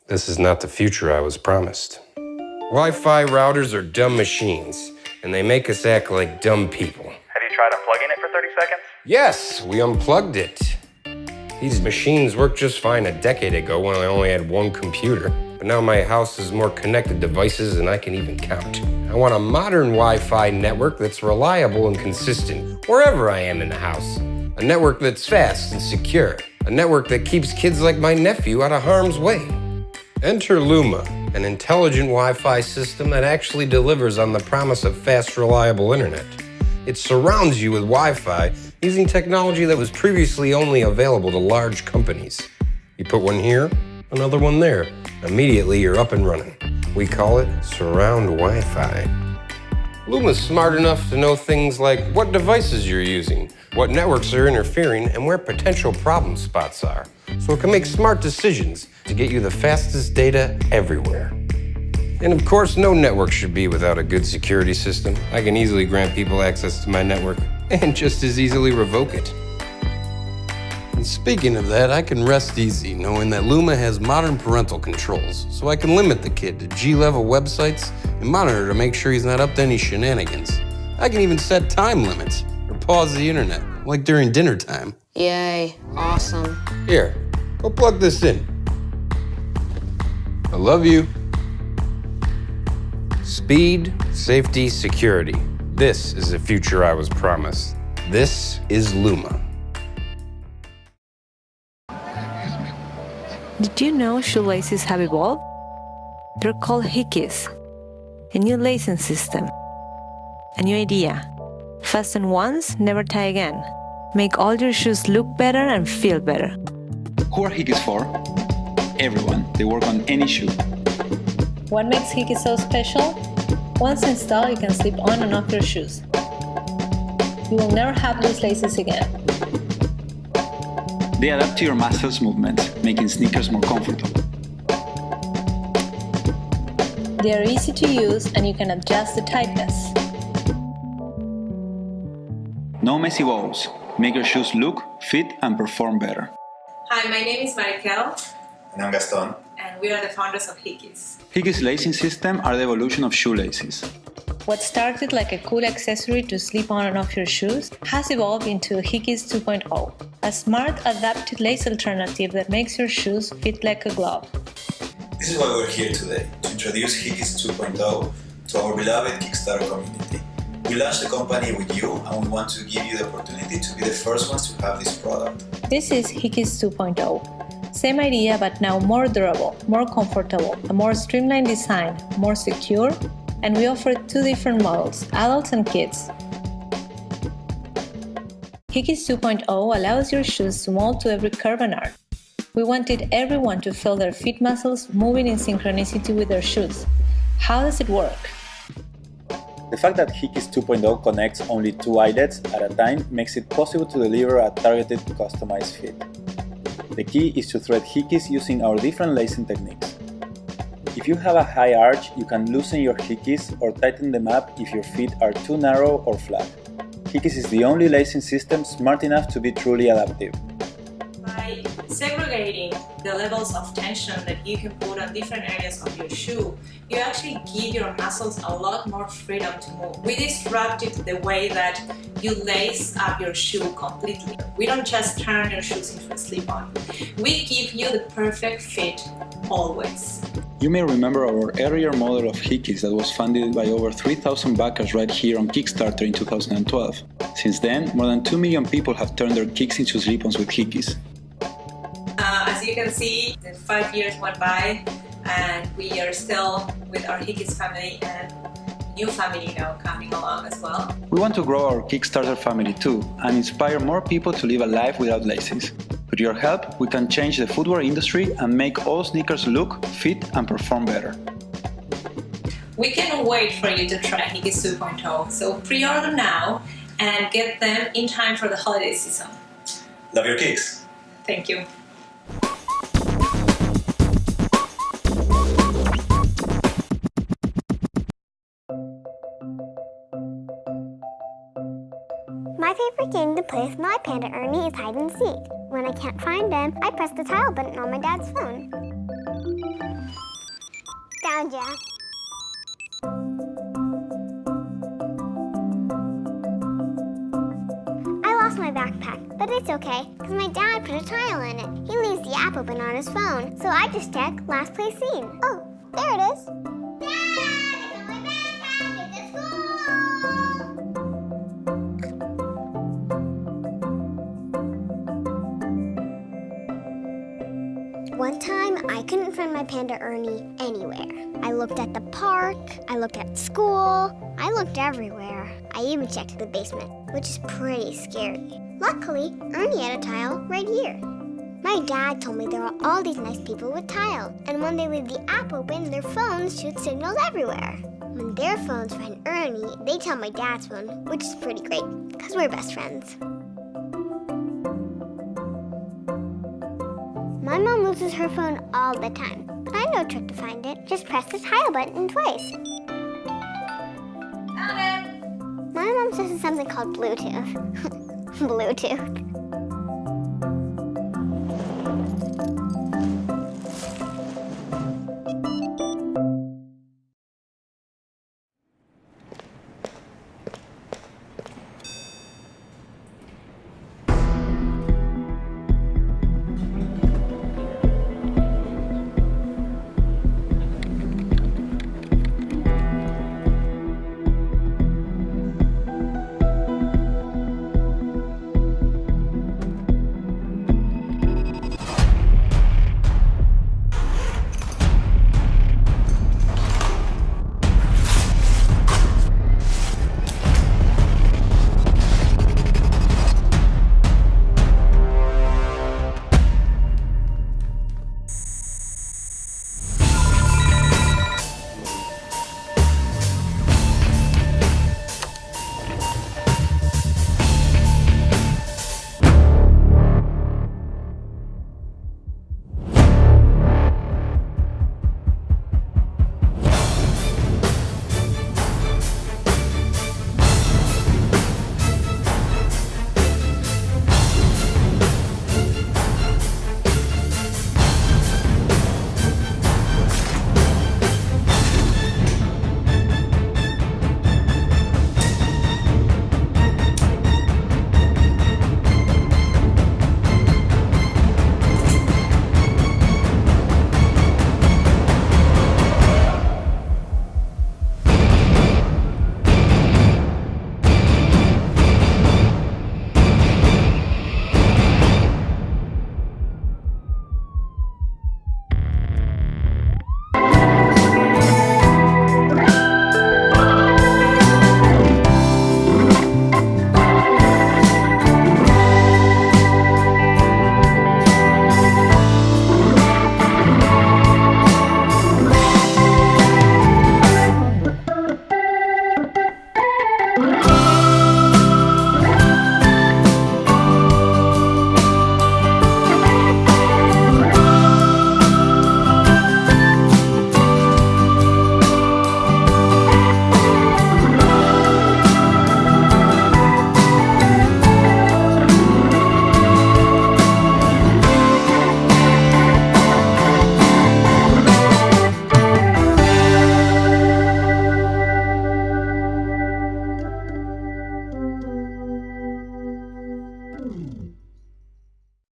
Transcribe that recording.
This is not the future I was promised. Wi-Fi routers are dumb machines, and they make us act like dumb people. Have you tried unplugging it for 30 seconds? Yes, we unplugged it. These machines worked just fine a decade ago when I only had one computer. But now my house has more connected devices than I can even count. I want a modern Wi-Fi network that's reliable and consistent wherever I am in the house. A network that's fast and secure. A network that keeps kids like my nephew out of harm's way. Enter Luma, an intelligent Wi-Fi system that actually delivers on the promise of fast, reliable internet. It surrounds you with Wi-Fi using technology that was previously only available to large companies. You put one here, another one there. Immediately, you're up and running. We call it surround Wi-Fi. Luma's smart enough to know things like what devices you're using, what networks are interfering, and where potential problem spots are. So it can make smart decisions to get you the fastest data everywhere. And of course, no network should be without a good security system. I can easily grant people access to my network and just as easily revoke it. And speaking of that, I can rest easy knowing that Luma has modern parental controls, so I can limit the kid to G-level websites and monitor to make sure he's not up to any shenanigans. I can even set time limits or pause the internet, like during dinner time. Yay, awesome. Here, go plug this in. I love you. Speed, safety, security. This is the future I was promised. This is Luma. Did you know shoelaces have evolved? They're called Hickeys. A new lacing system. A new idea. Fasten once, never tie again. Make all your shoes look better and feel better. Who are Hickeys for? Everyone. They work on any shoe. What makes Hickeys so special? Once installed, you can slip on and off your shoes. You will never have loose laces again. They adapt to your muscles' movements, making sneakers more comfortable. They are easy to use and you can adjust the tightness. No messy bows. Make your shoes look, fit, and perform better. Hi, my name is Marikel. And I'm Gaston. And we are the founders of Hickeys. Hickeys lacing system are the evolution of shoelaces. What started like a cool accessory to slip on and off your shoes has evolved into Hickeys 2.0, a smart, adapted lace alternative that makes your shoes fit like a glove. This is why we're here today, to introduce Hickeys 2.0 to our beloved Kickstarter community. We launched the company with you and we want to give you the opportunity to be the first ones to have this product. This is Hickeys 2.0. Same idea, but now more durable, more comfortable, a more streamlined design, more secure, and we offer two different models, adults and kids. Hickeys 2.0 allows your shoes to mold to every curve and arc. We wanted everyone to feel their feet muscles moving in synchronicity with their shoes. How does it work? The fact that Hickeys 2.0 connects only two eyelets at a time makes it possible to deliver a targeted, customized fit. The key is to thread Hickeys using our different lacing techniques. If you have a high arch, you can loosen your Hickeys or tighten them up if your feet are too narrow or flat. Hickeys is the only lacing system smart enough to be truly adaptive. By segregating the levels of tension that you can put on different areas of your shoe, you actually give your muscles a lot more freedom to move. We disrupted the way that you lace up your shoe completely. We don't just turn your shoes into a slip-on. We give you the perfect fit always. You may remember our earlier model of Hickeys that was funded by over 3,000 backers right here on Kickstarter in 2012. Since then, more than 2 million people have turned their kicks into slip-ons with Hickeys. As you can see, the 5 years went by and we are still with our Hickeys family, and new family now coming along as well. We want to grow our Kickstarter family too and inspire more people to live a life without laces. With your help, we can change the footwear industry and make all sneakers look, fit, and perform better. We can't wait for you to try Hickeys 2.0, so pre-order now and get them in time for the holiday season. Love your kicks! Thank you. My favorite game to play with my panda Ernie is hide and seek. When I can't find him, I press the tile button on my dad's phone. Found ya. I lost my backpack, but it's okay, because my dad put a tile in it. He leaves the app open on his phone, so I just check last place seen. Oh, there it is. Dad, I got my backpack, it's at school! One time, I couldn't find my panda Ernie anywhere. I looked at the park, I looked at school, I looked everywhere. I even checked the basement, which is pretty scary. Luckily, Ernie had a tile right here. My dad told me there are all these nice people with tile, and when they leave the app open, their phones shoot signals everywhere. When their phones find Ernie, they tell my dad's phone, which is pretty great, because we're best friends. My mom loses her phone all the time, but I know a trick to find it. Just press the tile button twice. Found it! My mom says it's something called Bluetooth. Bluetooth.